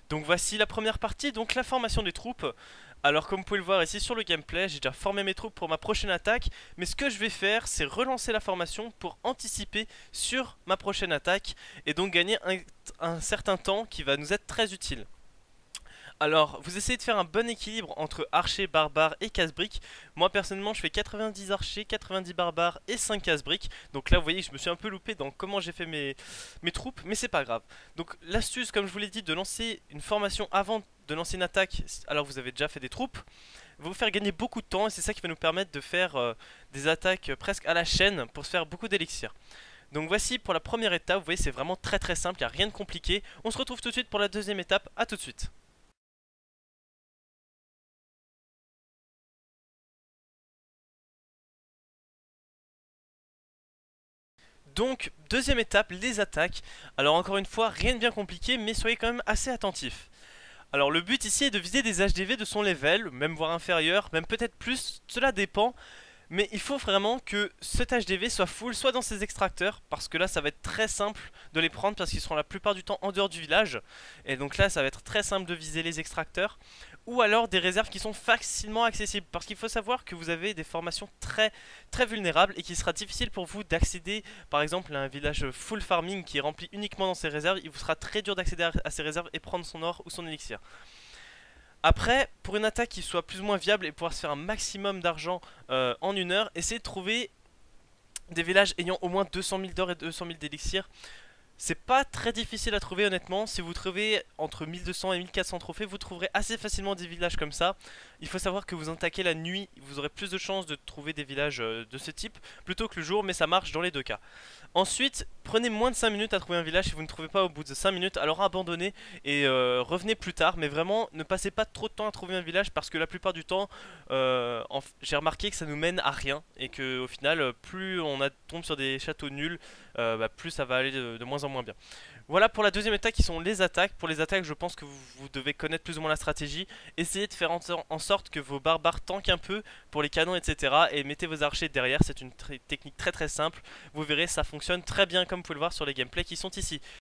Donc voici la première partie, donc la formation des troupes. Alors comme vous pouvez le voir ici sur le gameplay, j'ai déjà formé mes troupes pour ma prochaine attaque. Mais ce que je vais faire, c'est relancer la formation pour anticiper sur ma prochaine attaque. Et donc gagner un certain temps qui va nous être très utile. Alors, vous essayez de faire un bon équilibre entre archers, barbares et casse-briques. Moi personnellement, je fais 90 archers, 90 barbares et 5 casse-briques. Donc là, vous voyez, je me suis un peu loupé dans comment j'ai fait mes troupes, mais c'est pas grave. Donc l'astuce, comme je vous l'ai dit, de lancer une formation avant de lancer une attaque, alors vous avez déjà fait des troupes, va vous faire gagner beaucoup de temps et c'est ça qui va nous permettre de faire des attaques presque à la chaîne pour se faire beaucoup d'élixir. Donc voici pour la première étape, vous voyez c'est vraiment très simple, il n'y a rien de compliqué. On se retrouve tout de suite pour la deuxième étape, à tout de suite. Donc, deuxième étape, les attaques. Alors encore une fois, rien de bien compliqué, mais soyez quand même assez attentifs. Alors le but ici est de viser des HDV de son level, même voire inférieur, même peut-être plus, cela dépend. Mais il faut vraiment que cet HDV soit full, soit dans ses extracteurs, parce que là ça va être très simple de les prendre, parce qu'ils seront la plupart du temps en dehors du village. Et donc là ça va être très simple de viser les extracteurs. Ou alors des réserves qui sont facilement accessibles, parce qu'il faut savoir que vous avez des formations très vulnérables et qu'il sera difficile pour vous d'accéder par exemple à un village full farming qui est rempli uniquement dans ses réserves. Il vous sera très dur d'accéder à ses réserves et prendre son or ou son élixir. Après, pour une attaque qui soit plus ou moins viable et pouvoir se faire un maximum d'argent en une heure, essayez de trouver des villages ayant au moins 200 000 d'or et 200 000 d'élixir. C'est pas très difficile à trouver honnêtement, si vous trouvez entre 1200 et 1400 trophées, vous trouverez assez facilement des villages comme ça. Il faut savoir que vous attaquez la nuit, vous aurez plus de chances de trouver des villages de ce type plutôt que le jour, mais ça marche dans les deux cas. Ensuite, prenez moins de 5 minutes à trouver un village. Si vous ne trouvez pas au bout de 5 minutes, alors abandonnez et revenez plus tard. Mais vraiment, ne passez pas trop de temps à trouver un village parce que la plupart du temps, j'ai remarqué que ça nous mène à rien. Et que au final, plus tombe sur des châteaux nuls, plus ça va aller de moins en moins bien. Voilà pour la deuxième étape qui sont les attaques. Pour les attaques, je pense que vous devez connaître plus ou moins la stratégie. Essayez de faire en sorte que vos barbares tankent un peu pour les canons, etc. Et mettez vos archers derrière. C'est une technique très simple. Vous verrez, ça fonctionne très bien comme vous pouvez le voir sur les gameplays qui sont ici.